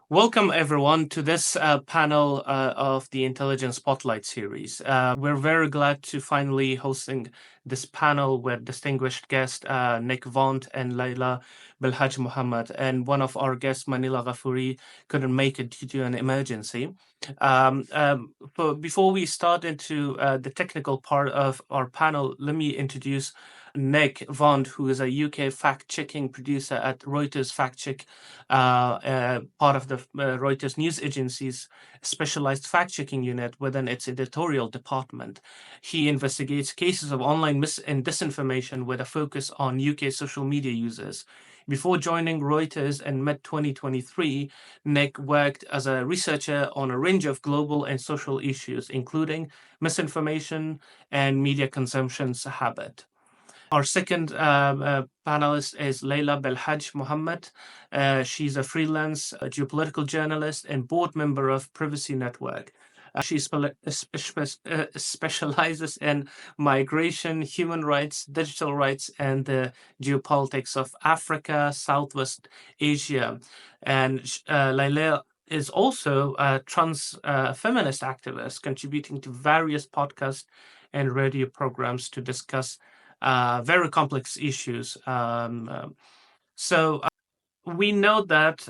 Welcome, everyone, to this panel of the Intelligence Spotlight series. We're very glad to finally hosting this panel with distinguished guests Nick Vaughn and Leila Belhadj Mohamed. And one of our guests, Manila Ghafouri, couldn't make it due to an emergency. But before we start into the technical part of our panel, let me introduce Nick Vaughn, who is a UK fact-checking producer at Reuters Fact Check, part of the Reuters news agency's specialized fact-checking unit within its editorial department. He investigates cases of online mis and disinformation with a focus on UK social media users. Before joining Reuters in mid-2023, Nick worked as a researcher on a range of global and social issues, including misinformation and media consumption habit. Our second panelist is Leila Belhadj Mohamed. She's a freelance geopolitical journalist and board member of Privacy Network. She specializes in migration, human rights, digital rights, and the geopolitics of Africa, Southwest Asia. And Leila is also a transfeminist activist, contributing to various podcasts and radio programs to discuss very complex issues. So we know that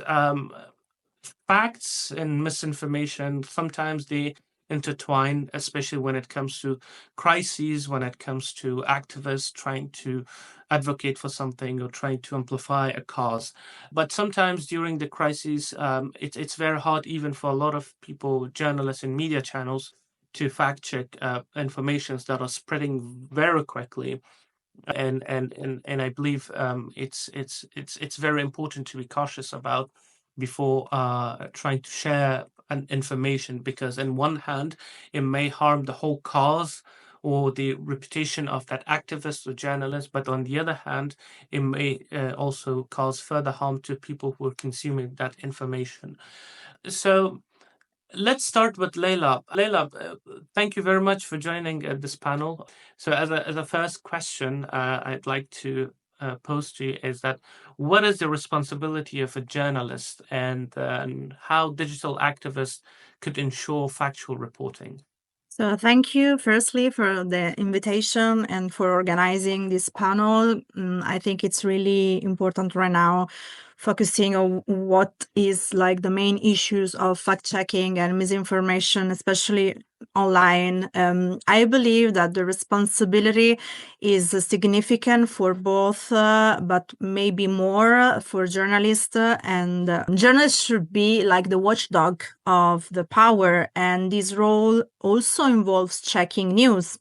facts and misinformation, sometimes they intertwine, especially when it comes to crises, when it comes to activists trying to advocate for something or trying to amplify a cause. But sometimes during the crises, it's very hard even for a lot of people, journalists and media channels, to fact check informations that are spreading very quickly, and I believe it's very important to be cautious about before trying to share information, because on one hand it may harm the whole cause or the reputation of that activist or journalist, but on the other hand it may also cause further harm to people who are consuming that information. So let's start with Leila. Leila, thank you very much for joining this panel. So as a first question, I'd like to pose to you is that what is the responsibility of a journalist, and how digital activists could ensure factual reporting? So thank you firstly for the invitation and for organizing this panel. I think it's really important right now, focusing on what is like the main issues of fact-checking and misinformation, especially online. I believe that the responsibility is significant for both, but maybe more for journalists. And journalists should be like the watchdog of the power. And this role also involves checking news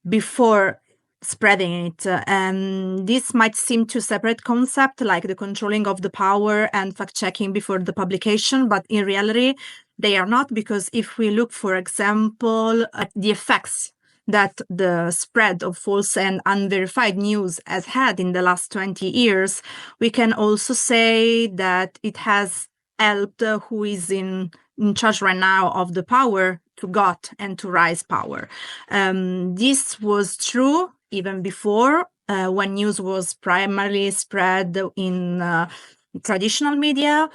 before spreading it. And this might seem to separate concept, like the controlling of the power and fact-checking before the publication, but in reality, they are not, because if we look, for example, at the effects that the spread of false and unverified news has had in the last 20 years, we can also say that it has helped who is in charge right now of the power to got and to rise power. This was true even before, when news was primarily spread in traditional media.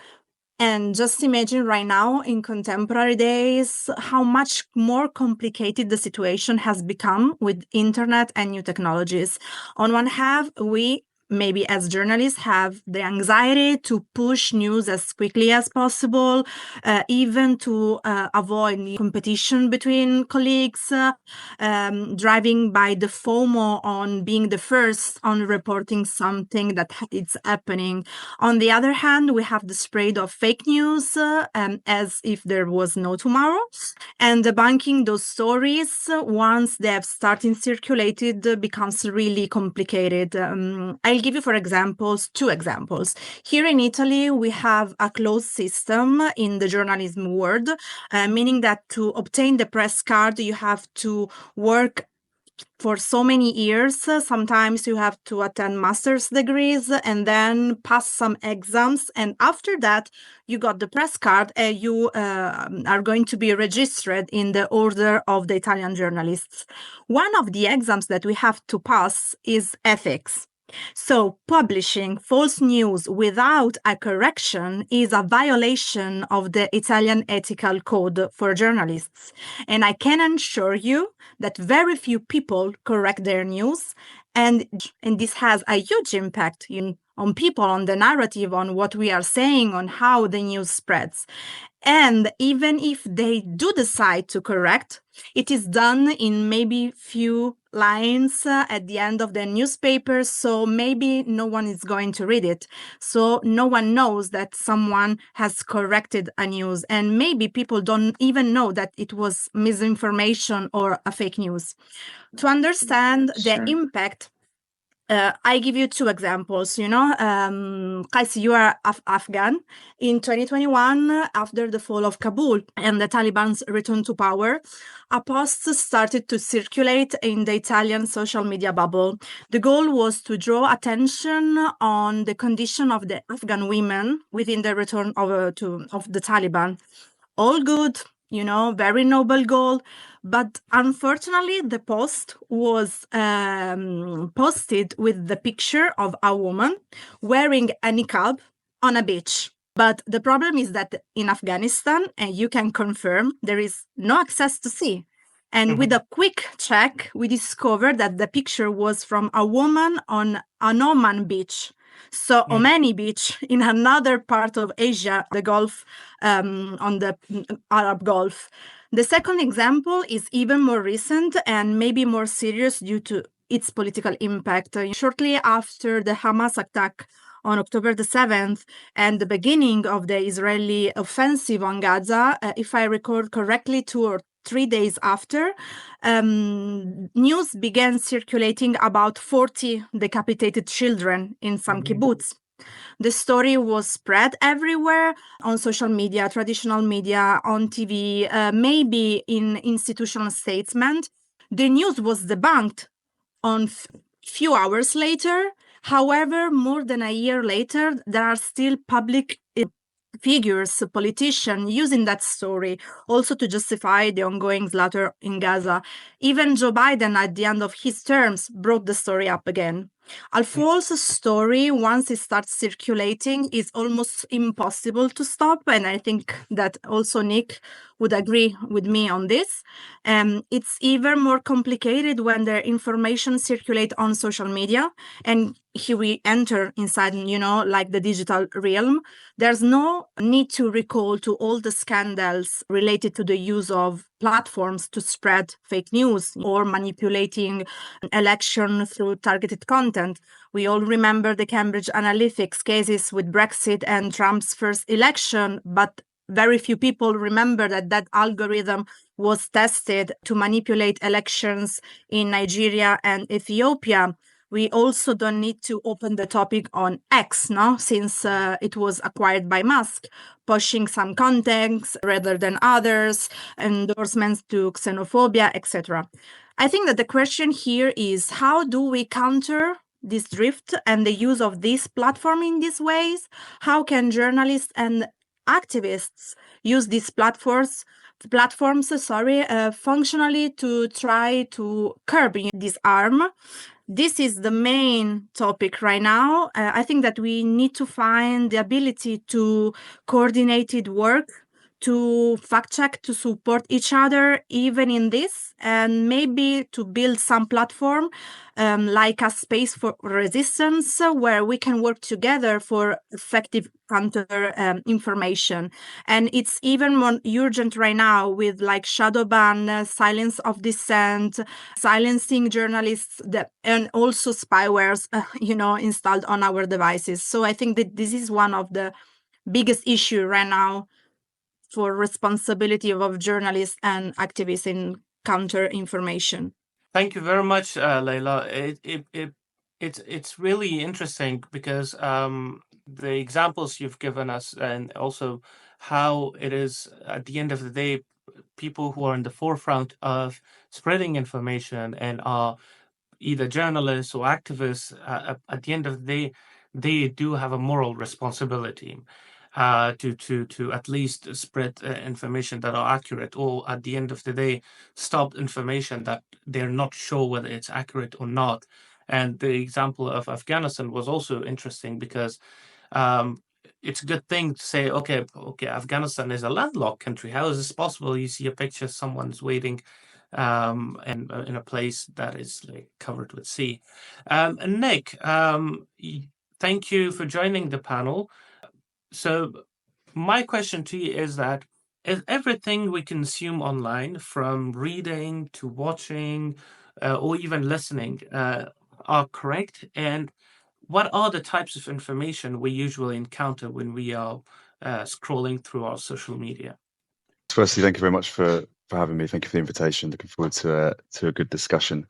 And just imagine right now in contemporary days how much more complicated the situation has become with internet and new technologies. On one hand, we maybe as journalists have the anxiety to push news as quickly as possible, even to avoid competition between colleagues, driving by the FOMO on being the first on reporting something that is happening. On the other hand, we have the spread of fake news as if there was no tomorrow, and debunking those stories once they have started circulated becomes really complicated. I'll give you, for examples, two examples. Here in Italy, we have a closed system in the journalism world, meaning that to obtain the press card, you have to work for so many years. Sometimes you have to attend master's degrees and then pass some exams. And after that, you got the press card and you are going to be registered in the Order of the Italian Journalists. One of the exams that we have to pass is ethics. So, publishing false news without a correction is a violation of the Italian ethical code for journalists. And I can assure you that very few people correct their news. And this has a huge impact on people, on the narrative, on what we are saying, on how the news spreads. And even if they do decide to correct, it is done in maybe few lines at the end of the newspaper, so maybe no one is going to read it. So no one knows that someone has corrected a news, and maybe people don't even know that it was misinformation or a fake news. To understand the impact, I give you two examples. Qais, you are Afghan. In 2021, after the fall of Kabul and the Taliban's return to power, a post started to circulate in the Italian social media bubble. The goal was to draw attention on the condition of the Afghan women within the return of the Taliban. All good, very noble goal. But unfortunately, the post was posted with the picture of a woman wearing a niqab on a beach. But the problem is that in Afghanistan, and you can confirm, there is no access to sea. And with a quick check, we discovered that the picture was from a woman on an Oman beach. So Omani Beach in another part of Asia, the Gulf, on the Arab Gulf. The second example is even more recent and maybe more serious due to its political impact. Shortly after the Hamas attack on October the 7th and the beginning of the Israeli offensive on Gaza, if I recall correctly, 2 or 3 days after, news began circulating about 40 decapitated children in some kibbutz. The story was spread everywhere on social media, traditional media, on TV, maybe in institutional statements. The news was debunked on few hours later. However, more than a year later, there are still public figures, politicians using that story also to justify the ongoing slaughter in Gaza. Even Joe Biden, at the end of his terms, brought the story up again. A false story, once it starts circulating, is almost impossible to stop. And I think that also Nick would agree with me on this. It's even more complicated when the information circulate on social media. And here we enter inside, like the digital realm. There's no need to recall to all the scandals related to the use of platforms to spread fake news or manipulating election through targeted content. We all remember the Cambridge Analytica cases with Brexit and Trump's first election, but very few people remember that algorithm was tested to manipulate elections in Nigeria and Ethiopia. We also don't need to open the topic on X, since it was acquired by Musk, pushing some contents rather than others, endorsements to xenophobia, etc. I think that the question here is, how do we counter this drift and the use of this platform in these ways? How can journalists and activists use these platforms functionally to try to curb this harm? This is the main topic right now. I think that we need to find the ability to coordinated work, to fact check, to support each other, even in this, and maybe to build some platform like a space for resistance where we can work together for effective counter information. And it's even more urgent right now with like shadow ban, silence of dissent, silencing journalists, and also spywares, installed on our devices. So I think that this is one of the biggest issue right now for responsibility of journalists and activists in counter information. Thank you very much, Leila. It's really interesting because the examples you've given us, and also how it is at the end of the day people who are in the forefront of spreading information and are either journalists or activists, at the end of the day, they do have a moral responsibility to at least spread information that are accurate, or at the end of the day, stop information that they're not sure whether it's accurate or not. And the example of Afghanistan was also interesting because um, it's a good thing to say, okay, Afghanistan is a landlocked country. How is this possible? You see a picture, someone's waiting and in a place that is like covered with sea. And Nick, thank you for joining the panel. So my question to you is that is everything we consume online, from reading to watching or even listening, are correct? And what are the types of information we usually encounter when we are scrolling through our social media? Firstly, thank you very much for having me. Thank you for the invitation. Looking forward to a good discussion.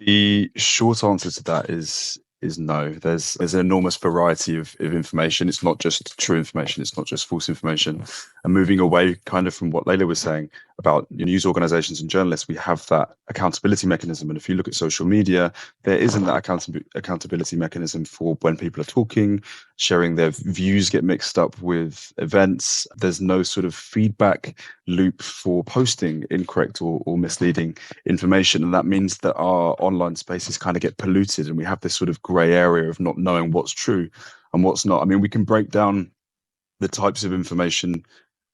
The short answer to that is no. There's an enormous variety of information. It's not just true information. It's not just false information. And moving away kind of from what Leila was saying about news organizations and journalists, we have that accountability mechanism. And if you look at social media, there isn't that accountability mechanism for when people are talking, sharing their views get mixed up with events. There's no sort of feedback loop for posting incorrect or misleading information. And that means that our online spaces kind of get polluted, and we have this sort of gray area of not knowing what's true and what's not. I mean, we can break down the types of information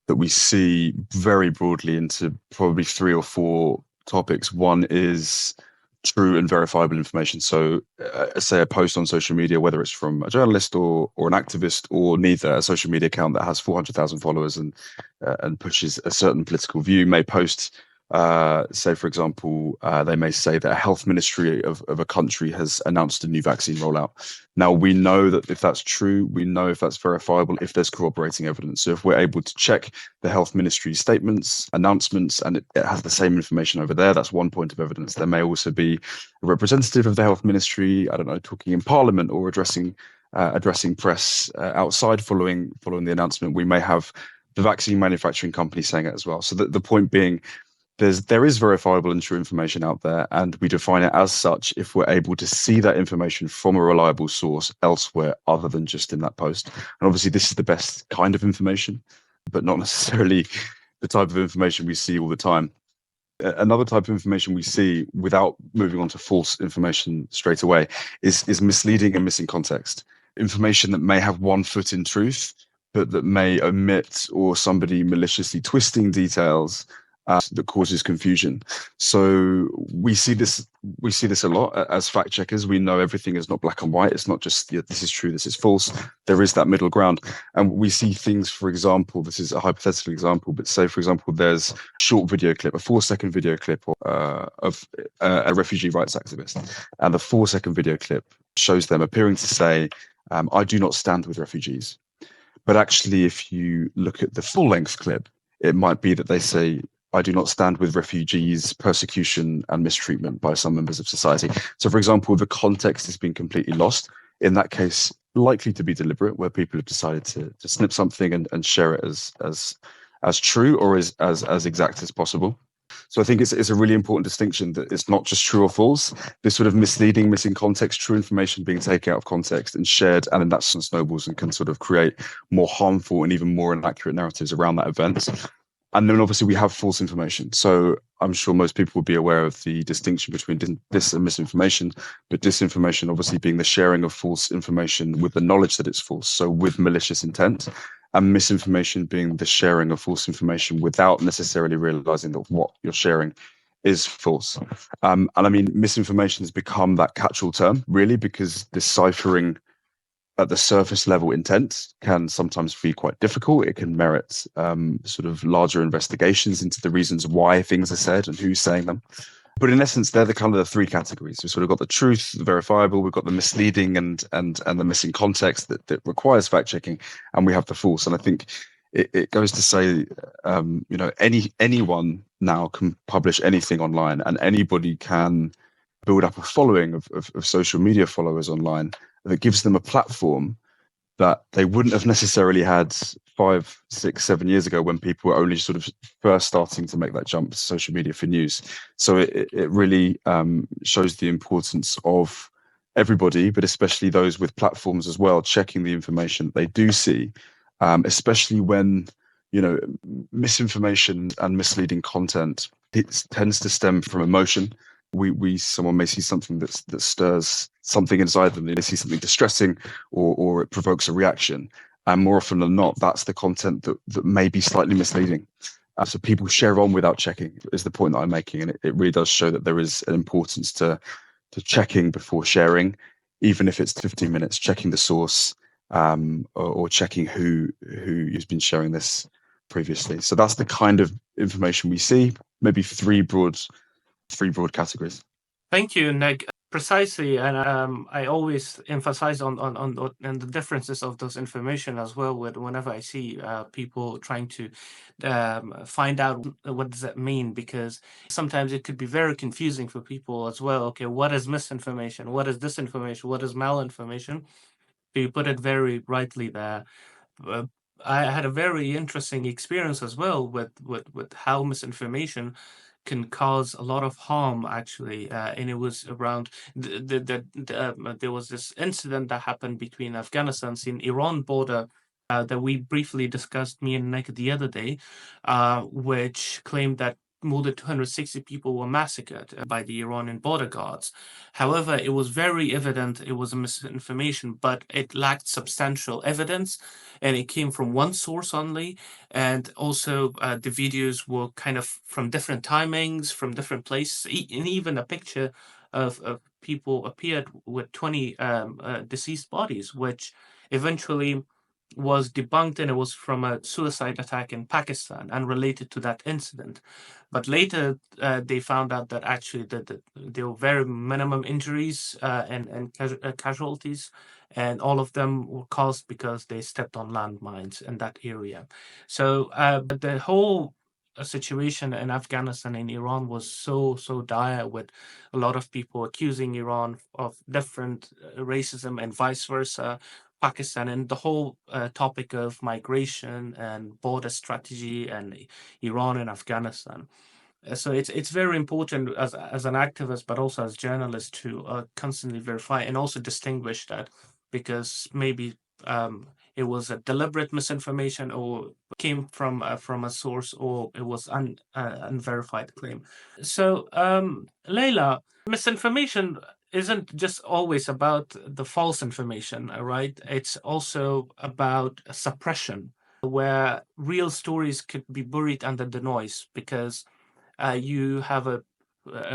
that we see very broadly into probably 3 or 4 topics. One is true and verifiable information. So say a post on social media, whether it's from a journalist or an activist or neither, a social media account that has 400,000 followers and pushes a certain political view may post, say, for example, they may say that a health ministry of a country has announced a new vaccine rollout. Now, we know that if that's true, we know if that's verifiable, if there's corroborating evidence. So if we're able to check the health ministry statements, announcements, and it has the same information over there, that's one point of evidence. There may also be a representative of the health ministry, I don't know, talking in parliament or addressing press outside following the announcement. We may have the vaccine manufacturing company saying it as well. So the point being, there is verifiable and true information out there, and we define it as such if we're able to see that information from a reliable source elsewhere other than just in that post. And obviously this is the best kind of information, but not necessarily the type of information we see all the time. Another type of information we see, without moving on to false information straight away, is misleading and missing context. Information that may have one foot in truth, but that may omit or somebody maliciously twisting details that causes confusion. So we see this a lot as fact checkers. We know everything is not black and white. It's not just this is true, this is false. There is that middle ground, and we see things. For example, this is a hypothetical example, but say for example, there's a short video clip, a 4-second video clip of a refugee rights activist, and the 4-second video clip shows them appearing to say, "I do not stand with refugees." But actually, if you look at the full-length clip, it might be that they say, "I do not stand with refugees, persecution and mistreatment by some members of society." So, for example, the context has been completely lost. In that case, likely to be deliberate, where people have decided to snip something and share it as true or as exact as possible. So I think it's a really important distinction that it's not just true or false. This sort of misleading, missing context, true information being taken out of context and shared, and then that snowballs and can sort of create more harmful and even more inaccurate narratives around that event. And then obviously we have false information. So I'm sure most people will be aware of the distinction between dis and misinformation, but disinformation obviously being the sharing of false information with the knowledge that it's false, so with malicious intent, and misinformation being the sharing of false information without necessarily realizing that what you're sharing is false. And I mean, misinformation has become that catch-all term, really, because deciphering at the surface level intent can sometimes be quite difficult. It can merit sort of larger investigations into the reasons why things are said and who's saying them. But in essence, they're the kind of the 3 categories. We've sort of got the truth, the verifiable, we've got the misleading and the missing context that requires fact checking, and we have the false. And I think it goes to say, anyone now can publish anything online, and anybody can build up a following of social media followers online that gives them a platform that they wouldn't have necessarily had 5, 6, 7 years ago when people were only sort of first starting to make that jump to social media for news. So it really shows the importance of everybody, but especially those with platforms as well, checking the information they do see, especially when, misinformation and misleading content, it tends to stem from emotion. Someone may see something that stirs something inside them. They see something distressing, or it provokes a reaction, and more often than not, that's the content that may be slightly misleading. So people share on without checking is the point that I'm making, and it really does show that there is an importance to checking before sharing, even if it's 15 minutes, checking the source, or checking who's been sharing this previously. So that's the kind of information we see. Maybe three broad categories. Thank you, Nick. Precisely, and I always emphasize on the differences of those information as well. Whenever I see people trying to find out what does that mean, because sometimes it could be very confusing for people as well. Okay, what is misinformation? What is disinformation? What is malinformation? You put it very rightly there. I had a very interesting experience as well with how misinformation can cause a lot of harm, actually. And it was around there was this incident that happened between Afghanistan and Iran border that we briefly discussed, me and Nick, the other day, which claimed that more than 260 people were massacred by the Iranian border guards. However, it was very evident it was a misinformation, but it lacked substantial evidence, and it came from one source only. And also, the videos were kind of from different timings, from different places, and even a picture of people appeared with 20 deceased bodies, which eventually was debunked, and it was from a suicide attack in Pakistan unrelated to that incident. But later, they found out that actually there were very minimum injuries and casualties, and all of them were caused because they stepped on landmines in that area. So, but the whole situation in Afghanistan and Iran was so dire, with a lot of people accusing Iran of different racism and vice versa. Pakistan, and the whole topic of migration and border strategy and Iran and Afghanistan. So it's very important as an activist, but also as journalist, to constantly verify and also distinguish that, because maybe it was a deliberate misinformation, or came from a source, or it was unverified claim. So, Leila, misinformation isn't just always about the false information, right? It's also about suppression, where real stories could be buried under the noise, because you have a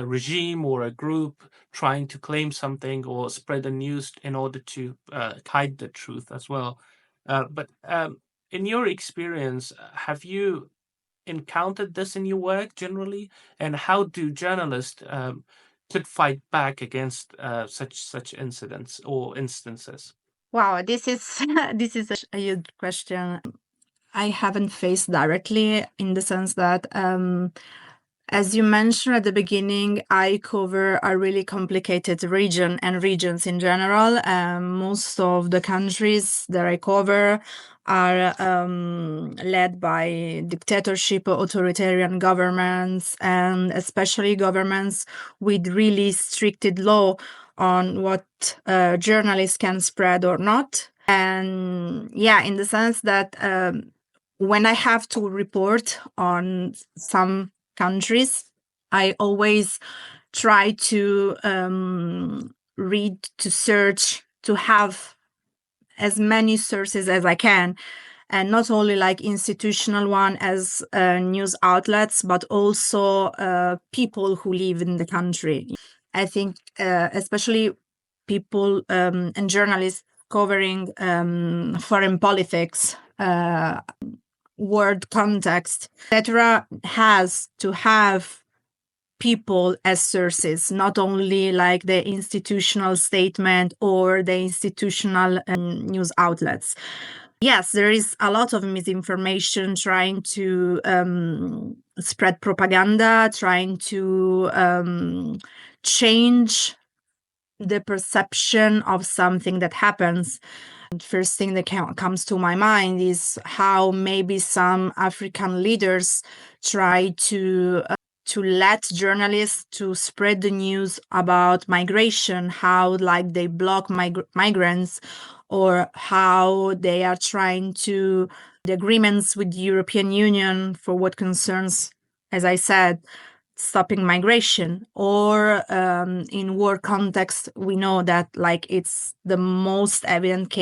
regime or a group trying to claim something or spread the news in order to hide the truth as well. But in your experience, have you encountered this in your work generally, and how do journalists could fight back against such incidents or instances? Wow, this is this is a huge question. I haven't faced directly, in the sense that, as you mentioned at the beginning, I cover a really complicated region and regions in general. Most of the countries that I cover are led by dictatorship, authoritarian governments, and especially governments with really stricted law on what journalists can spread or not. And yeah, in the sense that when I have to report on some countries, I always try to read, to search, to have as many sources as I can, and not only like institutional one as news outlets, but also people who live in the country. I think especially people and journalists covering foreign politics, world context, etc., has to have people as sources, not only like the institutional statement or the institutional news outlets. Yes, there is a lot of misinformation trying to spread propaganda, trying to change the perception of something that happens. First thing that comes to my mind is how maybe some African leaders try to let journalists to spread the news about migration, how like they block migrants, or how they are trying to the agreements with the European Union for what concerns, as I said, stopping migration. Or in war context, we know that like it's the most evident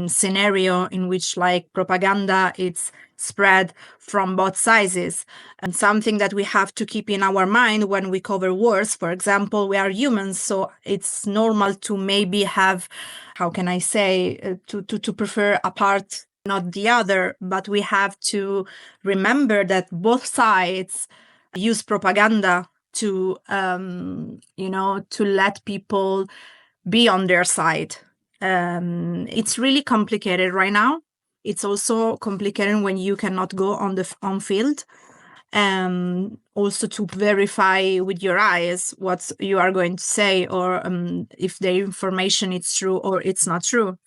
scenario in which like propaganda it's spread from both sides. And something that we have to keep in our mind when we cover wars, for example, we are humans, so it's normal to maybe have, how can I say, to prefer a part, not the other, but we have to remember that both sides use propaganda to to let people be on their side. It's really complicated right now. It's also complicated when you cannot go on field, also to verify with your eyes what you are going to say, or if the information is true or it's not true.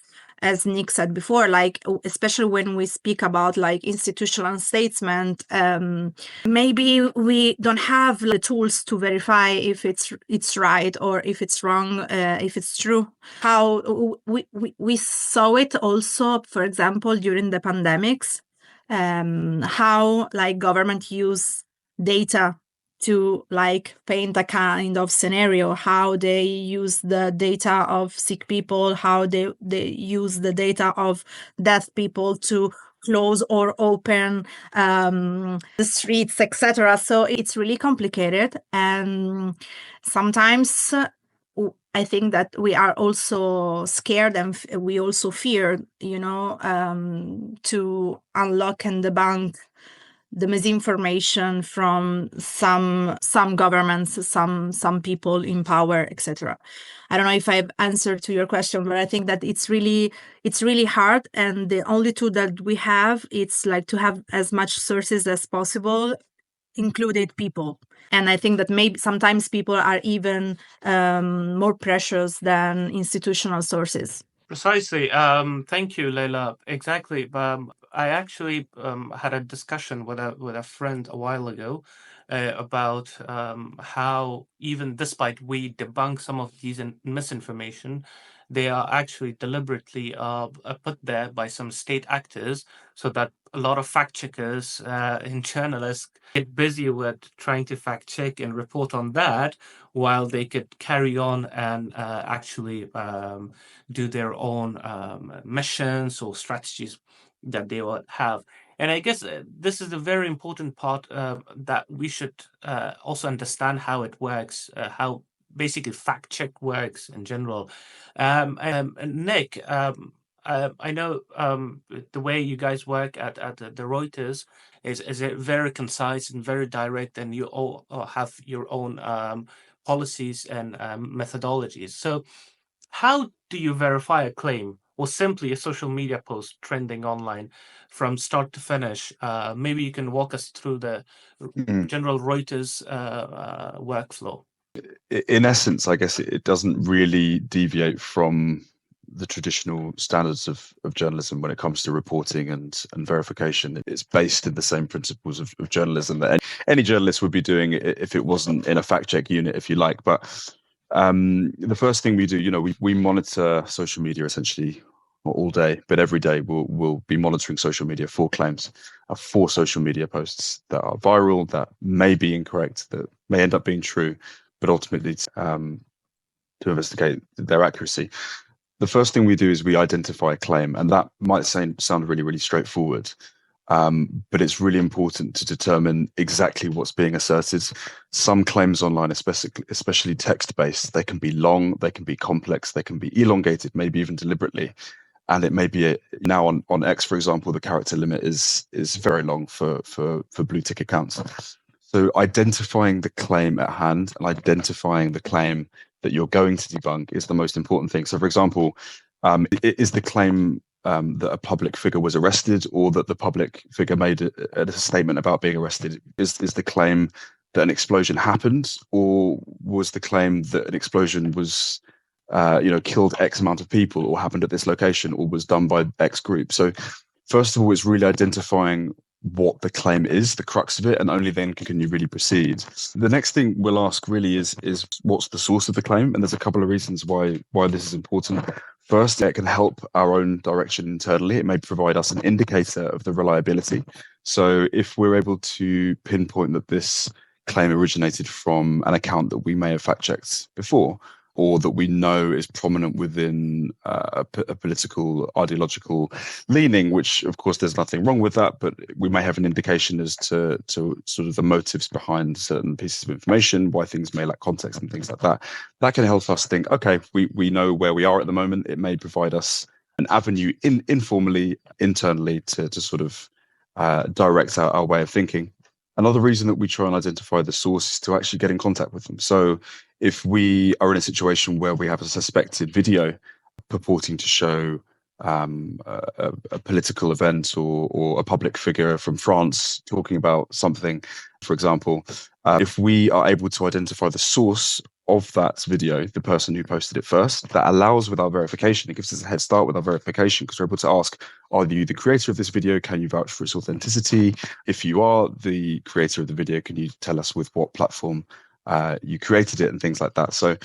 As Nick said before, like especially when we speak about like institutional statement, maybe we don't have the tools to verify if it's right or if it's wrong, if it's true. How we saw it also, for example, during the pandemics, how like government use data to like paint a kind of scenario, how they use the data of sick people, how they use the data of deaf people to close or open the streets, etc. So it's really complicated, and sometimes I think that we are also scared, and we also fear, to unlock and debunk the misinformation from some governments, some people in power, etc. I don't know if I've answered to your question, but I think that it's really hard, and the only tool that we have, it's like to have as much sources as possible, included people. And I think that maybe sometimes people are even more precious than institutional sources. Precisely. Thank you, Leila. Exactly. I actually had a discussion with a friend a while ago about how even despite we debunk some of these misinformation, they are actually deliberately put there by some state actors so that a lot of fact checkers and journalists get busy with trying to fact check and report on that, while they could carry on and actually do their own missions or strategies that they will have. And I guess this is a very important part that we should also understand how it works, how basically fact check works in general. Nick, I know the way you guys work at the Reuters is it very concise and very direct, and you all have your own policies and methodologies. So how do you verify a claim or simply a social media post trending online from start to finish? Maybe you can walk us through the general Reuters workflow. In essence, I guess it doesn't really deviate from the traditional standards of journalism when it comes to reporting and verification. It's based in the same principles of journalism that any journalist would be doing if it wasn't in a fact check unit, if you like. But the first thing we do, we monitor social media essentially not all day, but every day we'll be monitoring social media for claims, for social media posts that are viral, that may be incorrect, that may end up being true, but ultimately to investigate their accuracy. The first thing we do is we identify a claim, and that might sound really, really straightforward, but it's really important to determine exactly what's being asserted. Some claims online, especially text-based, they can be long, they can be complex, they can be elongated, maybe even deliberately. And it may be now on X, for example, the character limit is very long for blue tick accounts. So identifying the claim at hand and identifying the claim that you're going to debunk is the most important thing. So, for example, is the claim that a public figure was arrested, or that the public figure made a statement about being arrested? Is the claim that an explosion happened, or was the claim that an explosion was killed X amount of people, or happened at this location, or was done by X group. So first of all, it's really identifying what the claim is, the crux of it, and only then can you really proceed. The next thing we'll ask really is what's the source of the claim? And there's a couple of reasons why this is important. First, it can help our own direction internally. It may provide us an indicator of the reliability. So if we're able to pinpoint that this claim originated from an account that we may have fact-checked before, or that we know is prominent within a political ideological leaning, which of course there's nothing wrong with that, but we may have an indication as to sort of the motives behind certain pieces of information, why things may lack context and things like that. That can help us think, okay, we know where we are at the moment. It may provide us an avenue informally, internally to sort of direct our way of thinking. Another reason that we try and identify the source is to actually get in contact with them. So if we are in a situation where we have a suspected video purporting to show a political event or a public figure from France talking about something, for example, if we are able to identify the source of that video, the person who posted it first, that allows with our verification, it gives us a head start with our verification, because we're able to ask, are you the creator of this video? Can you vouch for its authenticity? If you are the creator of the video, can you tell us with what platform you created it and things like that? So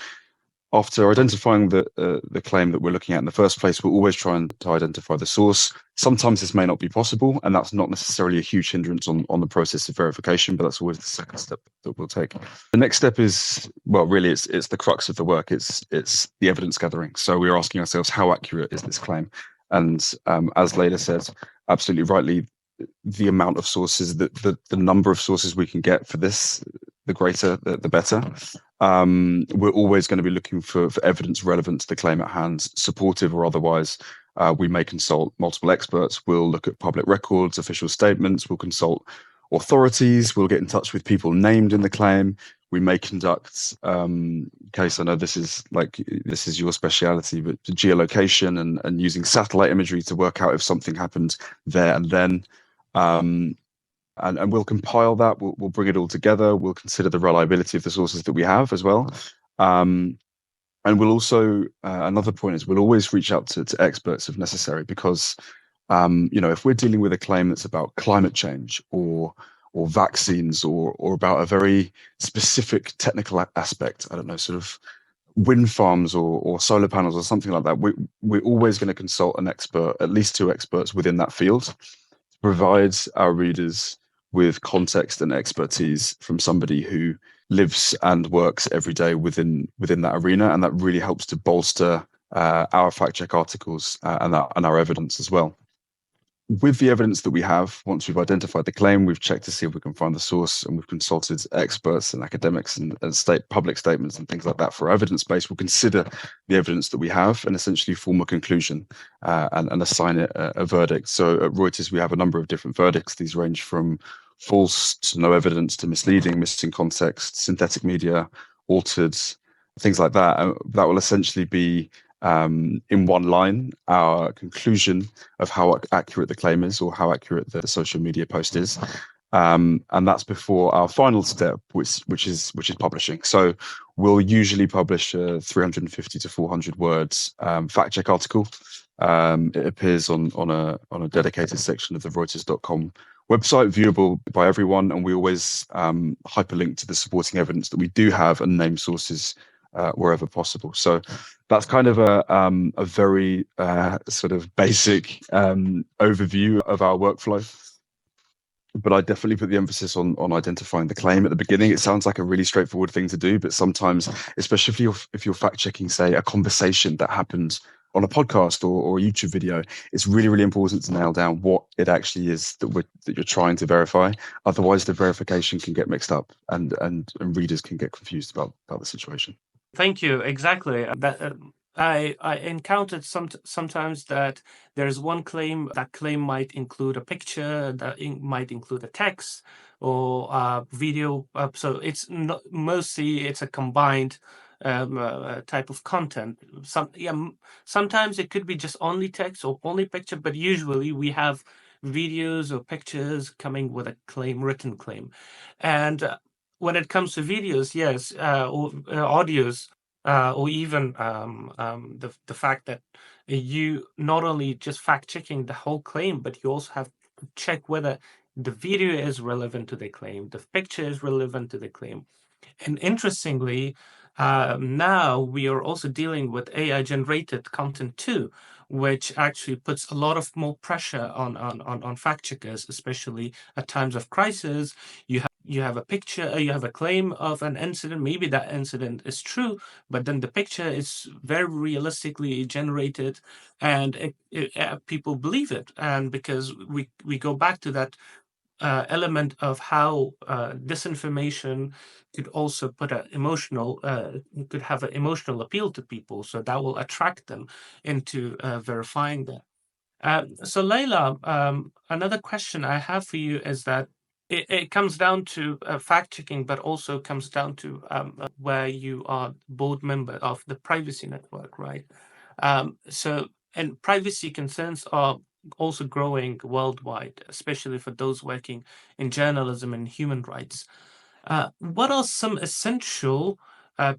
after identifying the claim that we're looking at in the first place, we'll always try to identify the source. Sometimes this may not be possible, and that's not necessarily a huge hindrance on the process of verification, but that's always the second step that we'll take. The next step is, well, really it's the crux of the work. It's the evidence gathering. So we're asking ourselves, how accurate is this claim? And as Leila said, absolutely rightly, the amount of sources, the number of sources we can get for this, the greater, the better. We're always going to be looking for evidence relevant to the claim at hand, supportive or otherwise. We may consult multiple experts. We'll look at public records, official statements. We'll consult authorities. We'll get in touch with people named in the claim. We may conduct, Qais, I know this is your speciality, but geolocation and using satellite imagery to work out if something happened there and then. And we'll compile that. We'll bring it all together. We'll consider the reliability of the sources that we have as well. And we'll also, another point is we'll always reach out to experts if necessary, because, if we're dealing with a claim that's about climate change or vaccines or about a very specific technical aspect, I don't know, sort of wind farms or solar panels or something like that, we're always going to consult an expert, at least two experts within that field, to provide our readers with context and expertise from somebody who lives and works every day within that arena, and that really helps to bolster our fact check articles and our evidence as well. With the evidence that we have, once we've identified the claim, we've checked to see if we can find the source, and we've consulted experts and academics and public statements and things like that for our evidence base. We'll consider the evidence that we have and essentially form a conclusion and assign it a verdict. So at Reuters, we have a number of different verdicts. These range from false to no evidence to misleading, missing context, synthetic media, altered, things like that. That will essentially be in one line, our conclusion of how accurate the claim is or how accurate the social media post is. And that's before our final step, which is publishing. So we'll usually publish a 350 to 400 words fact check article. It appears on a dedicated section of the Reuters.com website, viewable by everyone, and we always hyperlink to the supporting evidence that we do have and name sources wherever possible. So that's kind of a very sort of basic overview of our workflow. But I definitely put the emphasis on identifying the claim at the beginning. It sounds like a really straightforward thing to do, but sometimes, especially if you're fact checking, say, a conversation that happened on a podcast or a YouTube video, it's really, really important to nail down what it actually is that you're trying to verify. Otherwise, the verification can get mixed up and readers can get confused about the situation. Thank you. Exactly. I encountered sometimes that there's one claim. That claim might include a picture, that might include a text or a video. So it's not, mostly it's a combined type of content. Sometimes it could be just only text or only picture, but usually we have videos or pictures coming with a claim, written claim. And when it comes to videos, yes, or audios, or even the fact that you not only just fact checking the whole claim, but you also have to check whether the video is relevant to the claim, the picture is relevant to the claim. And interestingly, now we are also dealing with AI generated content too, which actually puts a lot of more pressure on fact checkers, especially at times of crisis. You have a picture, you have a claim of an incident. Maybe that incident is true, but then the picture is very realistically generated, and people believe it. And because we go back to that element of how disinformation could also put an emotional, could have an emotional appeal to people, so that will attract them into verifying that. So Leila, another question I have for you is that it comes down to fact checking, but also comes down to where you are board member of the privacy network, right? And privacy concerns are also growing worldwide, especially for those working in journalism and human rights. What are some essential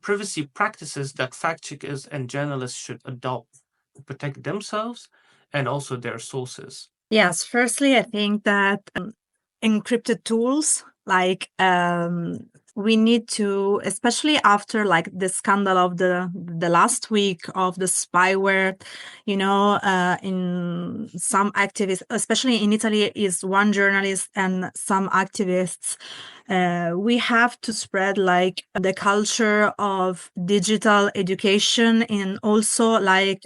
privacy practices that fact checkers and journalists should adopt to protect themselves and also their sources? Yes, firstly, I think that encrypted tools like we need to, especially after like the scandal of the last week of the spyware, in some activists, especially in Italy, is one journalist and some activists. We have to spread like the culture of digital education, and also like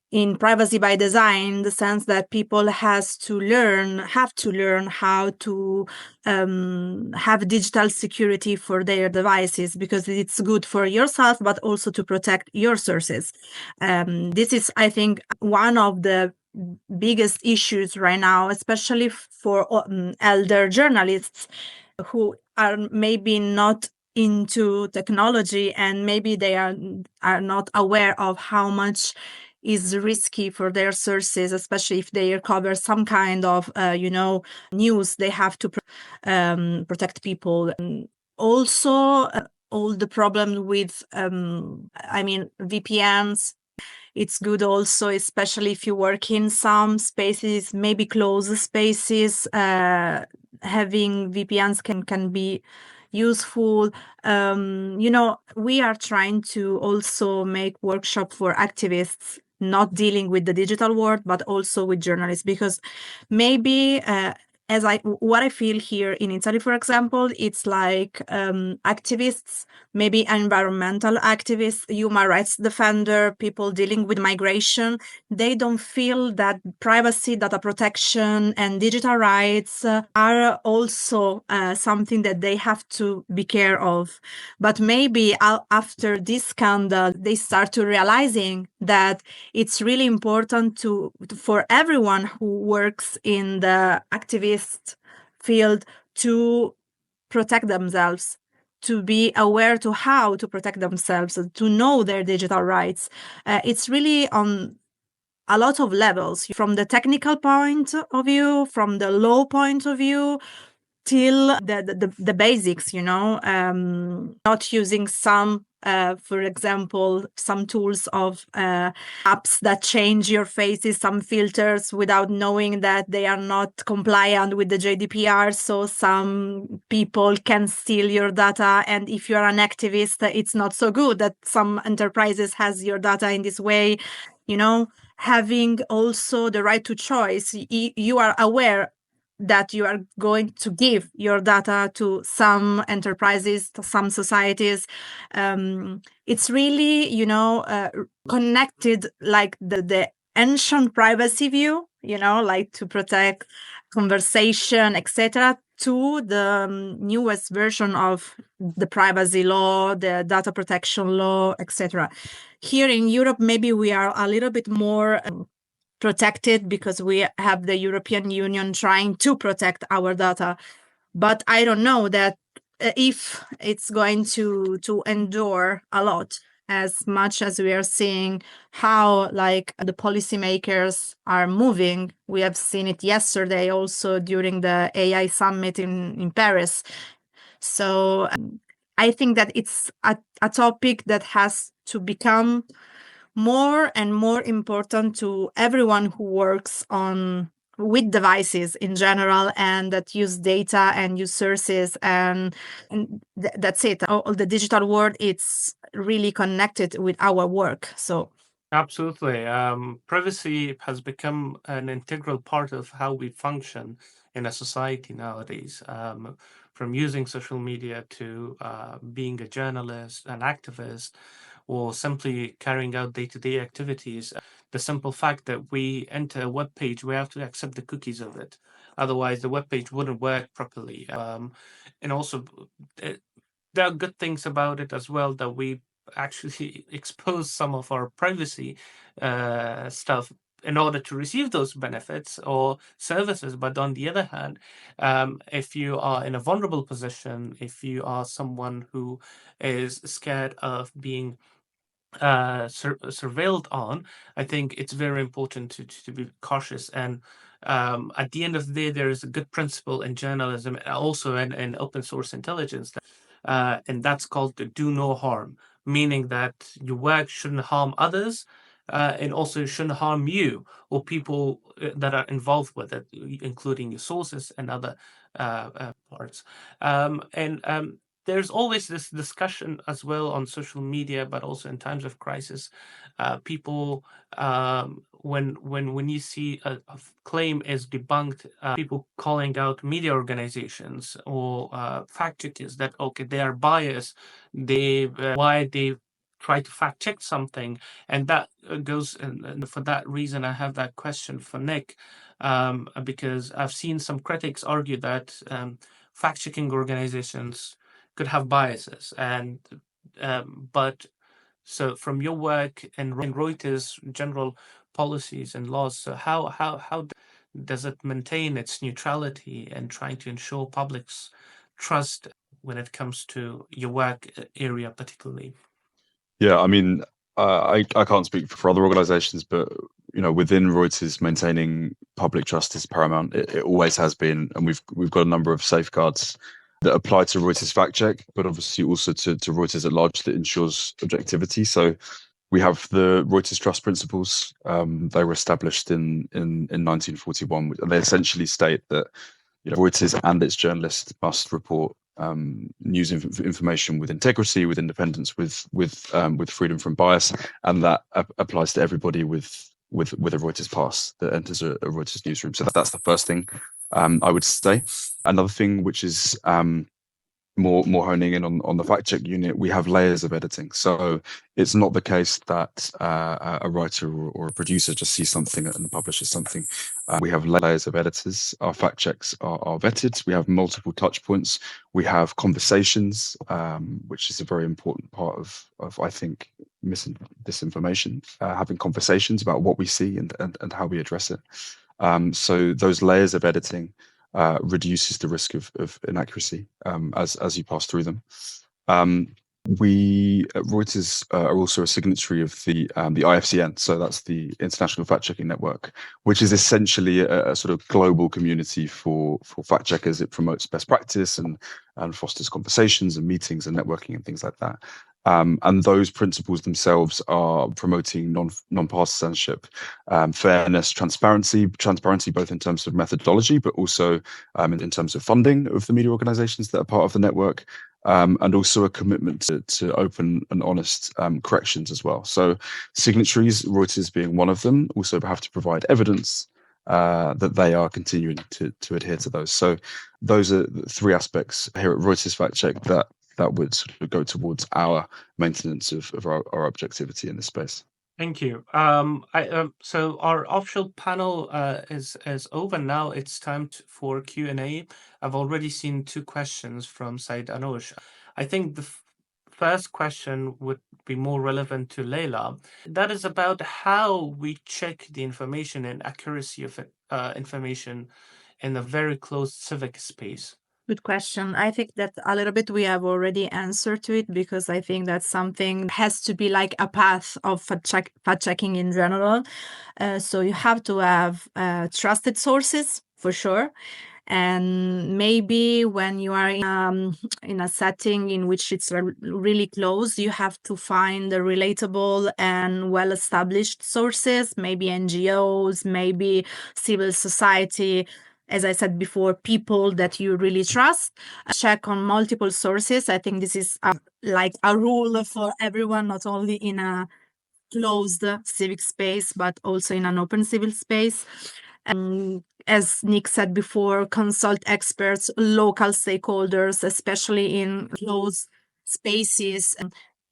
in privacy by design, in the sense that people have to learn how to have digital security for their devices, because it's good for yourself, but also to protect your sources. This is, I think, one of the biggest issues right now, especially for elder journalists who are maybe not into technology, and maybe they are not aware of how much is risky for their sources, especially if they cover some kind of news. They have to protect people. And also all the problem with VPNs. It's good also, especially if you work in some spaces, maybe closed spaces. Having VPNs can be useful. We are trying to also make workshop for activists not dealing with the digital world, but also with journalists, because maybe what I feel here in Italy, for example, it's like activists, maybe environmental activists, human rights defender, people dealing with migration, they don't feel that privacy, data protection, and digital rights are also something that they have to be care of. But maybe after this scandal, they start to realizing that it's really important for everyone who works in the activist field to protect themselves, to be aware to how to protect themselves, to know their digital rights. It's really on a lot of levels, from the technical point of view, from the law point of view, till the basics, not using some, for example, some tools of apps that change your faces, some filters, without knowing that they are not compliant with the GDPR. So some people can steal your data. And if you're an activist, it's not so good that some enterprises has your data in this way, having also the right to choice. You are aware that you are going to give your data to some enterprises, to some societies. It's really, connected like the ancient privacy view, like to protect conversation, etc., to the newest version of the privacy law, the data protection law, etc. Here in Europe, maybe we are a little bit more protected because we have the European Union trying to protect our data. But I don't know that if it's going to endure a lot, as much as we are seeing how like the policymakers are moving. We have seen it yesterday also during the AI summit in Paris. So I think that it's a topic that has to become more and more important to everyone who works with devices in general and that use data and use sources, and that's it. All the digital world, it's really connected with our work. So Absolutely. Privacy has become an integral part of how we function in a society nowadays. From using social media to being a journalist, an activist, or simply carrying out day-to-day activities. The simple fact that we enter a web page, we have to accept the cookies of it. Otherwise, the web page wouldn't work properly. And also, there are good things about it as well, that we actually expose some of our privacy stuff in order to receive those benefits or services. But on the other hand, if you are in a vulnerable position, if you are someone who is scared of being surveilled on, I think it's very important to be cautious. And at the end of the day, there is a good principle in journalism, also in open source intelligence, and that's called the do no harm, meaning that your work shouldn't harm others, and also shouldn't harm you or people that are involved with it, including your sources and other parts. And there's always this discussion as well on social media, but also in times of crisis. People, when you see a claim is debunked, people calling out media organizations or fact checkers that okay, they are biased. Why they try to fact check something, and that goes. And for that reason, I have that question for Nick, because I've seen some critics argue that fact checking organizations could have biases, and but so from your work in Reuters general policies and laws, so how does it maintain its neutrality and trying to ensure public's trust when it comes to your work area particularly? Yeah, I mean, I can't speak for other organizations, but within Reuters, maintaining public trust is paramount. It always has been, and we've got a number of safeguards that apply to Reuters fact check, but obviously also to Reuters at large, that ensures objectivity. So we have the Reuters Trust Principles. They were established in 1941, and they essentially state that Reuters and its journalists must report news information with integrity, with independence, with freedom from bias, and that applies to everybody with a Reuters pass that enters a Reuters newsroom. So that's the first thing I would say. Another thing, which is more honing in on the fact check unit, we have layers of editing. So it's not the case that a writer or a producer just sees something and publishes something. We have layers of editors. Our fact checks are vetted. We have multiple touch points. We have conversations, which is a very important part of I think, disinformation, having conversations about what we see and how we address it. So those layers of editing reduces the risk of inaccuracy as you pass through them. We at Reuters are also a signatory of the IFCN, so that's the International Fact Checking Network, which is essentially a sort of global community for fact checkers. It promotes best practice and fosters conversations and meetings and networking and things like that. And those principles themselves are promoting non-partisanship, fairness, transparency both in terms of methodology, but also in terms of funding of the media organizations that are part of the network, and also a commitment to open and honest corrections as well. So signatories, Reuters being one of them, also have to provide evidence that they are continuing to adhere to those. So those are the three aspects here at Reuters Fact Check that would sort of go towards our maintenance of our objectivity in this space. Thank you. So our official panel is over now. It's time for Q&A. I've already seen two questions from Said Anoush. I think the first question would be more relevant to Leila. That is about how we check the information and accuracy of information in a very closed civic space. good question. I think that a little bit we have already answered to it, because I think that's something has to be like a path of fact checking in general. So you have to have trusted sources for sure. And maybe when you are in a setting in which it's really close, you have to find the relatable and well-established sources, maybe NGOs, maybe civil society, as I said before, people that you really trust. Check on multiple sources. I think this is like a rule for everyone, not only in a closed civic space, but also in an open civil space. And as Nick said before, consult experts, local stakeholders, especially in closed spaces.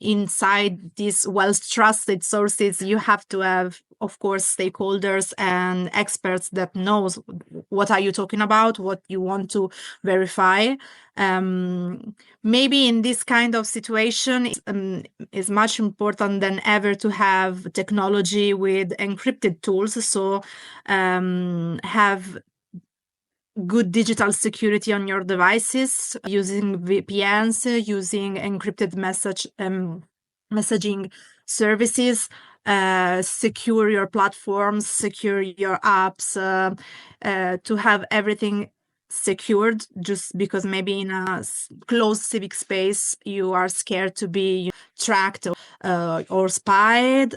Inside these well-trusted sources, you have to have, of course, stakeholders and experts that knows what are you talking about, what you want to verify. Maybe in this kind of situation, is much important than ever to have technology with encrypted tools. So have good digital security on your devices, using VPNs, using encrypted messaging services, secure your platforms, secure your apps, to have everything secured, just because maybe in a closed civic space you are scared to be tracked or spied.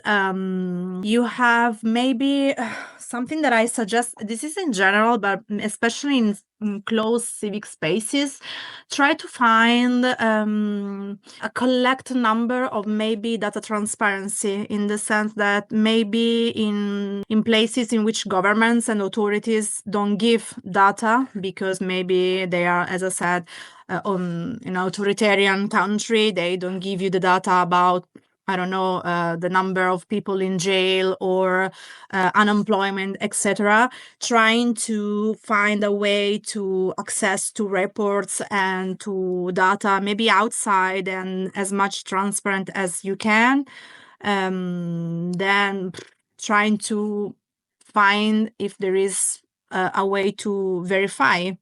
You have maybe something that I suggest, this is in general, but especially in closed civic spaces, try to find a collect number of maybe data transparency, in the sense that maybe in places in which governments and authorities don't give data because maybe they are, as I said, in an authoritarian country, they don't give you the data about, I don't know, the number of people in jail or unemployment, etc. Trying to find a way to access to reports and to data, maybe outside and as much transparent as you can. Then trying to find if there is a way to verify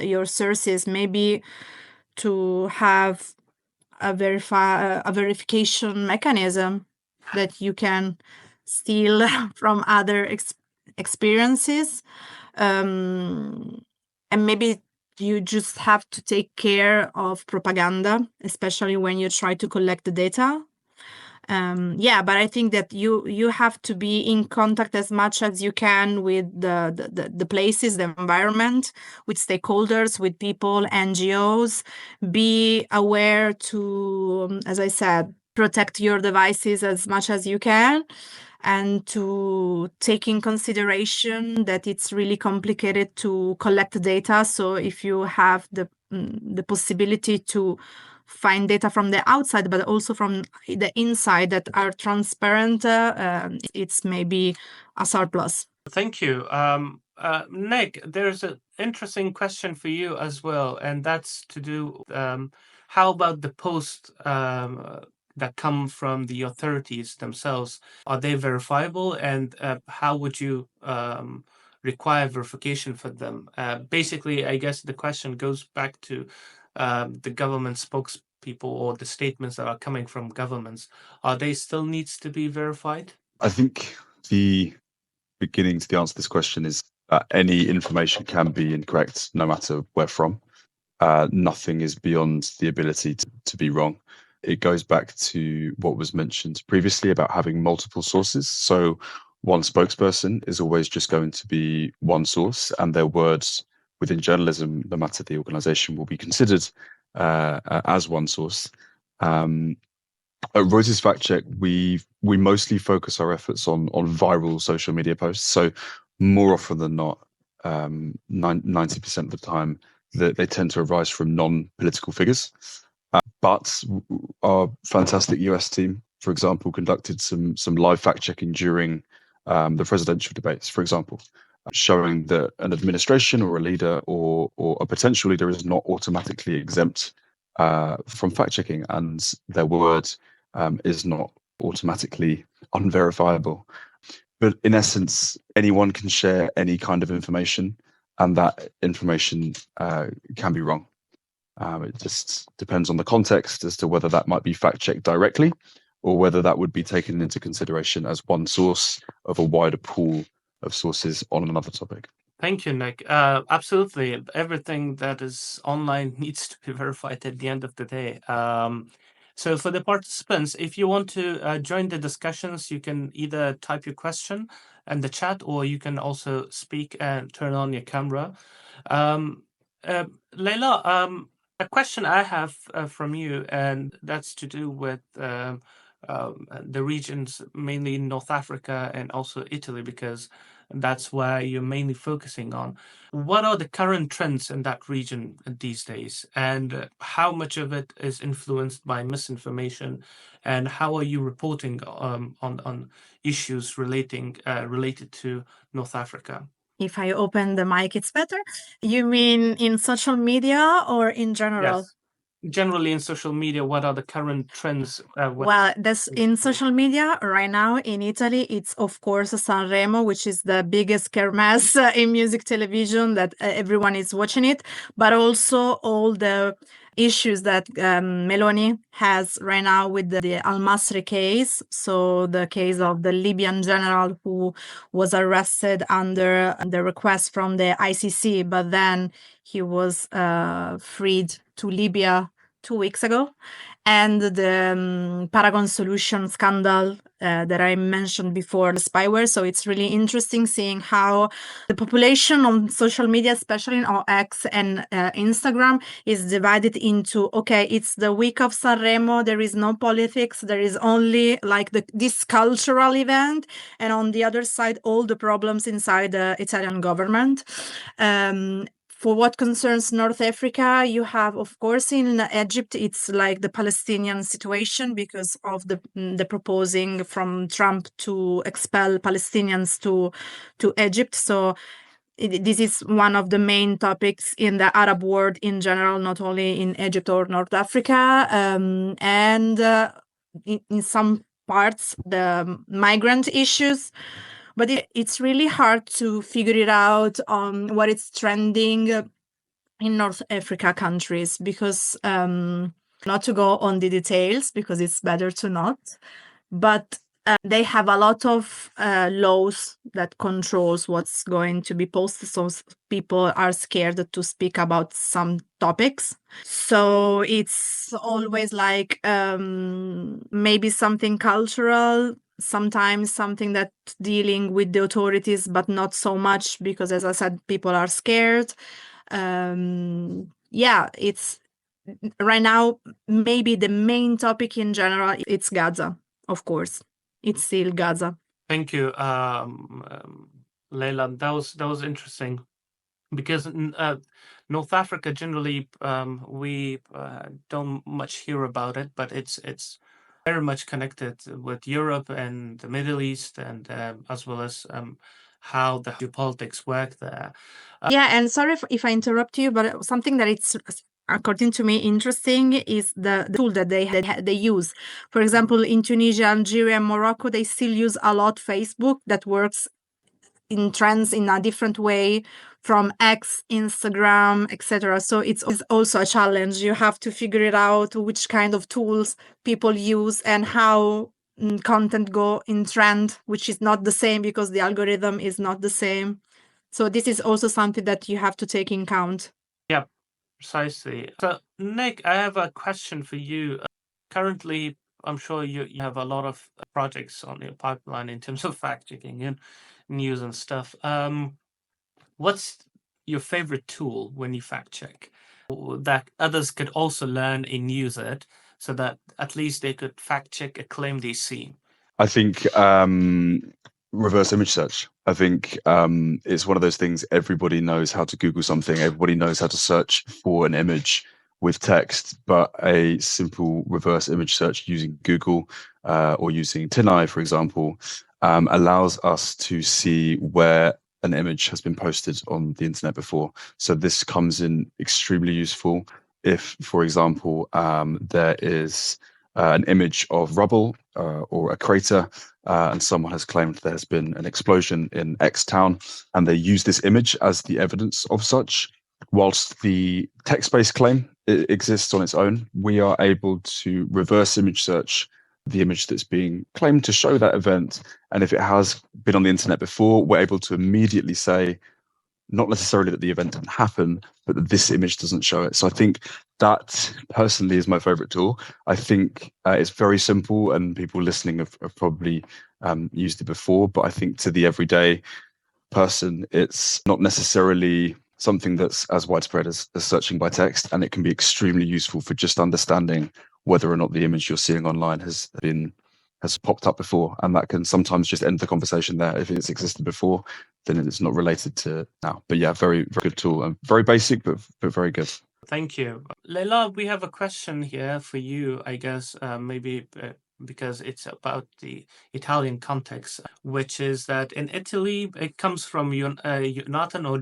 your sources, maybe to have a verification mechanism that you can steal from other experiences. And maybe you just have to take care of propaganda, especially when you try to collect the data. But I think that you have to be in contact as much as you can with the places, the environment, with stakeholders, with people, NGOs. Be aware to, as I said, protect your devices as much as you can, and to take in consideration that it's really complicated to collect data. So if you have the possibility to find data from the outside, but also from the inside that are transparent, it's maybe a surplus. Thank you. Nick, there's an interesting question for you as well, and that's to do how about the posts that come from the authorities themselves? Are they verifiable, and how would you require verification for them? Basically, I guess the question goes back to the government spokespeople or the statements that are coming from governments. Are they still needs to be verified? I think the beginning to the answer to this question is that any information can be incorrect, no matter where from. Nothing is beyond the ability to be wrong. It goes back to what was mentioned previously about having multiple sources. So one spokesperson is always just going to be one source, and their words within journalism, no matter the organization, will be considered as one source. At Reuters Fact Check, we mostly focus our efforts on viral social media posts. So more often than not, 90% of the time, they tend to arise from non-political figures. But our fantastic US team, for example, conducted some live fact checking during the presidential debates, for example, showing that an administration or a leader or a potential leader is not automatically exempt from fact checking, and their word is not automatically unverifiable. But in essence, anyone can share any kind of information, and that information can be wrong. It just depends on the context as to whether that might be fact checked directly, or whether that would be taken into consideration as one source of a wider pool of sources on another topic. Thank you, Nick. Absolutely. Everything that is online needs to be verified at the end of the day. So for the participants, if you want to join the discussions, you can either type your question in the chat, or you can also speak and turn on your camera. Leila, a question I have from you, and that's to do with the regions, mainly North Africa and also Italy, because that's where you're mainly focusing on. What are the current trends in that region these days, and how much of it is influenced by misinformation, and how are you reporting on issues related to North Africa? If I open the mic, it's better. You mean in social media or in general? Yes. Generally in social media, what are the current trends? Well, that's in social media right now in Italy. It's of course Sanremo, which is the biggest kermesse in music television that everyone is watching it, but also all the issues that Meloni has right now with the Al Masri case. So the case of the Libyan general who was arrested under the request from the ICC, but then he was freed to Libya 2 weeks ago. And the Paragon Solution scandal that I mentioned before, the spyware. So it's really interesting seeing how the population on social media, especially on X and Instagram, is divided into, okay, it's the week of Sanremo, there is no politics, there is only like this cultural event. And on the other side, all the problems inside the Italian government. For what concerns North Africa, you have, of course, in Egypt, it's like the Palestinian situation because of the proposing from Trump to expel Palestinians to Egypt. So this is one of the main topics in the Arab world in general, not only in Egypt or North Africa. And in some parts, the migrant issues. But it's really hard to figure it out on what is trending in North Africa countries because not to go on the details because it's better to not, but they have a lot of laws that controls what's going to be posted. So people are scared to speak about some topics. So it's always like maybe something cultural, sometimes something that dealing with the authorities, but not so much because, as I said, people are scared. It's right now maybe the main topic in general. It's Gaza, of course. It's still Gaza. Thank you, Leila. That was interesting because North Africa generally we don't much hear about it, but it's very much connected with Europe and the Middle East, and as well as how the geopolitics work there. And sorry if I interrupt you, but something that it's according to me interesting is the tool that they use. For example, in Tunisia, Algeria, and Morocco, they still use a lot Facebook that works in trends in a different way from X, Instagram, etc. So it's also a challenge. You have to figure it out which kind of tools people use and how content go in trend, which is not the same because the algorithm is not the same. So this is also something that you have to take in account. Yeah, precisely. So Nick, I have a question for you. Currently, I'm sure you have a lot of projects on your pipeline in terms of fact checking and news and stuff. What's your favorite tool when you fact check that others could also learn and use it so that at least they could fact check a claim they see? I think reverse image search. I think it's one of those things. Everybody knows how to Google something. Everybody knows how to search for an image with text, but a simple reverse image search using Google or using TinEye, for example, allows us to see where an image has been posted on the internet before. So this comes in extremely useful if, for example, there is an image of rubble or a crater, and someone has claimed there has been an explosion in X town, and they use this image as the evidence of such. Whilst the text-based claim exists on its own, we are able to reverse image search the image that's being claimed to show that event. And if it has been on the internet before, we're able to immediately say, not necessarily that the event didn't happen, but that this image doesn't show it. So I think that personally is my favorite tool. I think it's very simple, and people listening have probably used it before, but I think to the everyday person, it's not necessarily something that's as widespread as searching by text, and it can be extremely useful for just understanding whether or not the image you're seeing online has popped up before, and that can sometimes just end the conversation there. If it's existed before, then it's not related to now. But yeah, very, very good tool, and very basic, but very good. Thank you. Leila, we have a question here for you, I guess, maybe because it's about the Italian context, which is that in Italy, it comes from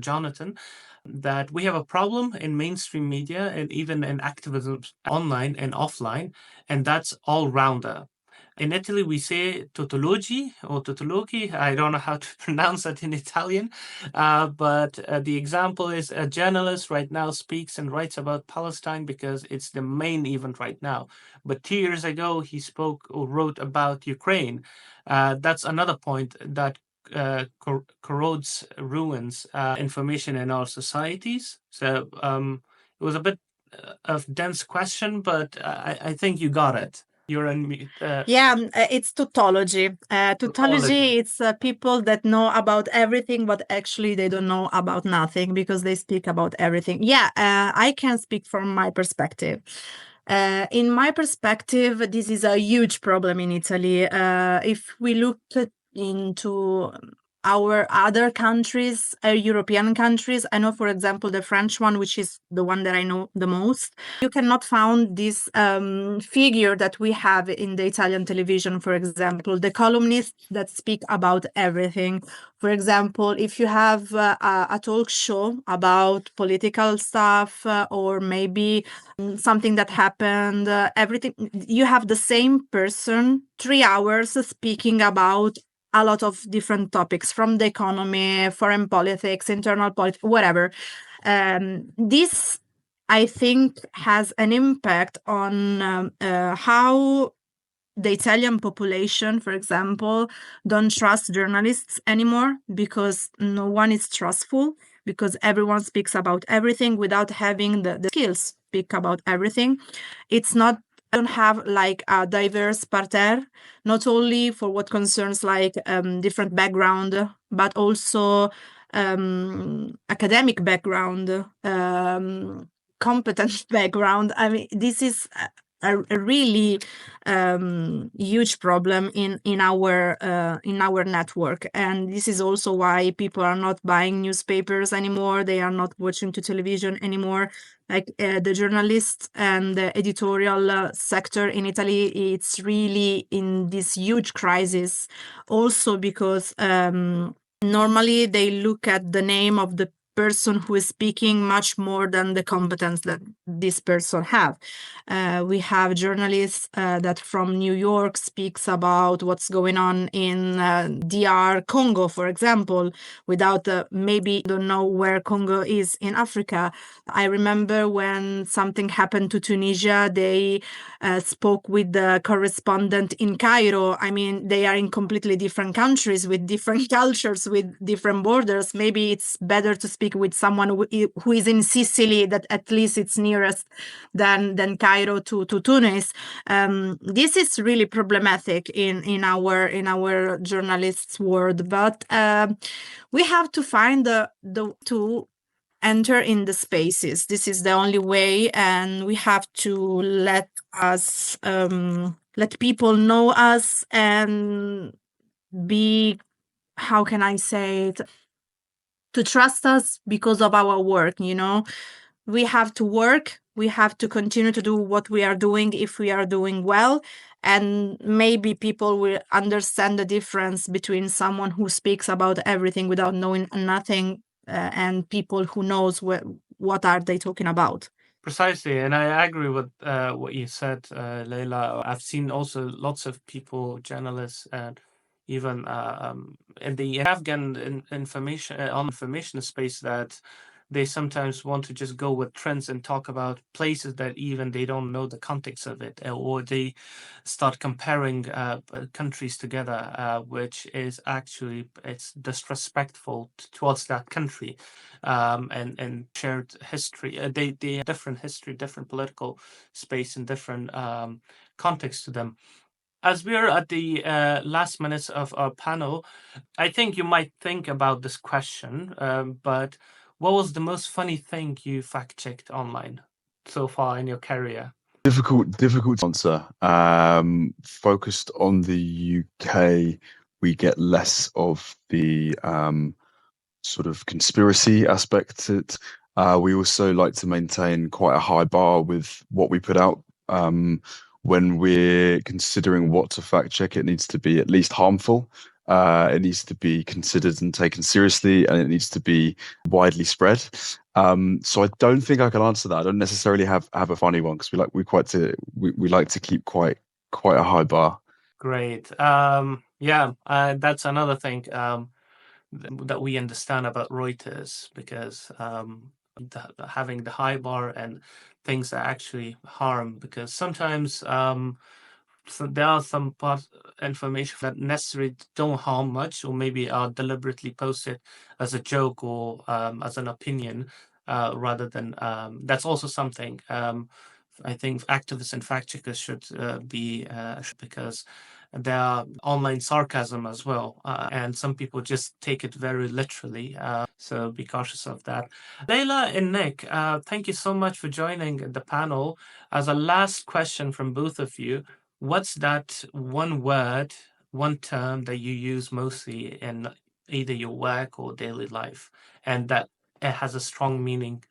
Jonathan, that we have a problem in mainstream media and even in activism online and offline, and that's all-rounder. In Italy, we say tautologi or tautologi. I don't know how to pronounce that in Italian, but the example is a journalist right now speaks and writes about Palestine because it's the main event right now. But 2 years ago, he spoke or wrote about Ukraine. That's another point that corrodes, ruins information in our societies. So it was a bit of dense question, but I think you got it. You're in mute. It's tautology. Tautology, it's people that know about everything, but actually they don't know about nothing because they speak about everything. I can speak from my perspective. In my perspective, this is a huge problem in Italy. If we look into our other countries, European countries, I know, for example, the French one, which is the one that I know the most, you cannot find this figure that we have in the Italian television, for example, the columnists that speak about everything. For example, if you have a talk show about political stuff or maybe something that happened, everything, you have the same person 3 hours speaking about a lot of different topics, from the economy, foreign politics, internal politics, whatever. This, I think, has an impact on how the Italian population, for example, don't trust journalists anymore because no one is trustful, because everyone speaks about everything without having the skills to speak about everything. It's not, don't have like a diverse parterre, not only for what concerns like different background, but also academic background, competent background. I mean, this is a really huge problem in our network, and this is also why people are not buying newspapers anymore. They are not watching to television anymore. Like the journalists and the editorial sector in Italy, it's really in this huge crisis. Also because normally they look at the name of the person who is speaking much more than the competence that this person have. We have journalists that from New York speaks about what's going on in DR Congo, for example, without maybe don't know where Congo is in Africa. I remember when something happened to Tunisia, they spoke with the correspondent in Cairo. I mean, they are in completely different countries with different cultures, with different borders. Maybe it's better to speak with someone who is in Sicily, that at least it's nearest than Cairo to Tunis. This is really problematic in our journalists' world, but we have to find the to enter in the spaces. This is the only way, and we have to let us let people know us and be, how can I say it, to trust us because of our work. We have to work, we have to continue to do what we are doing if we are doing well, and maybe people will understand the difference between someone who speaks about everything without knowing nothing and people who knows what are they talking about. Precisely, and I agree with what you said, Leila. I've seen also lots of people, journalists, and even in the Afghan information space that they sometimes want to just go with trends and talk about places that even they don't know the context of it, or they start comparing countries together, which is actually, it's disrespectful towards that country, and shared history. They have different history, different political space, and different context to them. As we are at the last minutes of our panel, I think you might think about this question, but what was the most funny thing you fact-checked online so far in your career? Difficult to answer. Focused on the UK, we get less of the sort of conspiracy aspect to it. We also like to maintain quite a high bar with what we put out. When we're considering what to fact check, it needs to be at least harmful. It needs to be considered and taken seriously, and it needs to be widely spread. So I don't think I can answer that. I don't necessarily have a funny one, because we like to keep quite a high bar. Great. Yeah, that's another thing that we understand about Reuters, because having the high bar and things that actually harm, because sometimes so there are some information that necessarily don't harm much, or maybe are deliberately posted as a joke or as an opinion, rather than that's also something I think activists and fact checkers should be because there are online sarcasm as well, and some people just take it very literally. So be cautious of that. Leila and Nick, thank you so much for joining the panel. As a last question from both of you, what's that one word, one term that you use mostly in either your work or daily life, and that it has a strong meaning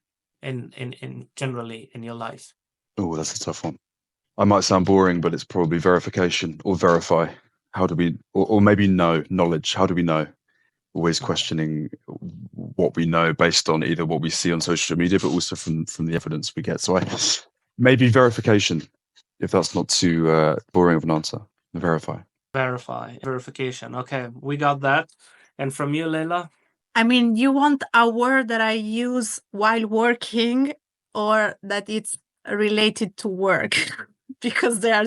in generally in your life? Oh, that's a tough one. I might sound boring, but it's probably verification or verify. How do we, or maybe knowledge. How do we know? Always questioning what we know based on either what we see on social media, but also from the evidence we get. So maybe verification, if that's not too boring of an answer. Verify. Verification. Okay, we got that. And from you, Leila? I mean, you want a word that I use while working, or that it's related to work? Because they are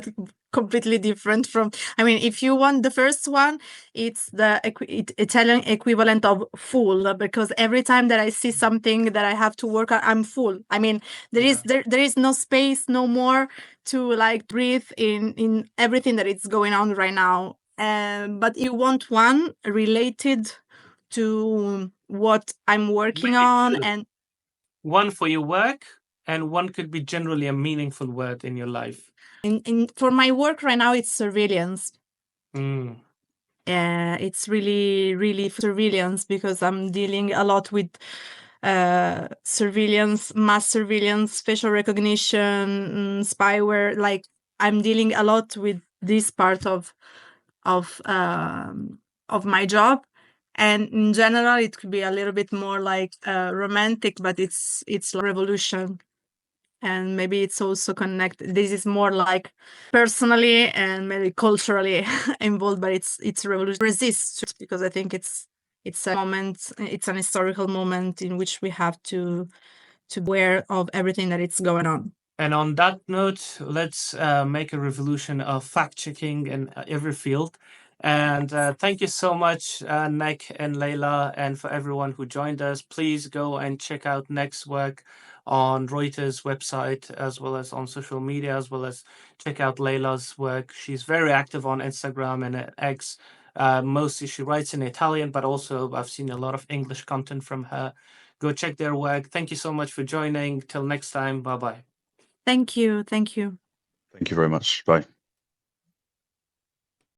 completely different from, I mean, if you want the first one, it's the Italian equivalent of full, because every time that I see something that I have to work on, I'm full. I mean, there is no space, no more to like breathe in everything that is going on right now. But you want one related to what I'm working on, and one for your work, and one could be generally a meaningful word in your life. For my work right now, it's surveillance. Mm. It's really surveillance, because I'm dealing a lot with surveillance, mass surveillance, facial recognition, spyware. Like, I'm dealing a lot with this part of my job. And in general, it could be a little bit more like romantic, but it's revolution. And maybe it's also connected. This is more like personally and maybe culturally involved, but it's revolution. Resist, because I think it's a moment, it's an historical moment in which we have to be aware of everything that is going on. And on that note, let's make a revolution of fact-checking in every field. And thank you so much, Nick and Leila, and for everyone who joined us. Please go and check out Nick's work on Reuters website, as well as on social media, as well as check out Leila's work. She's very active on Instagram and X. Mostly she writes in Italian, but also I've seen a lot of English content from her. Go check their work. Thank you so much for joining. Till next time, bye-bye. Thank you. Thank you very much. Bye.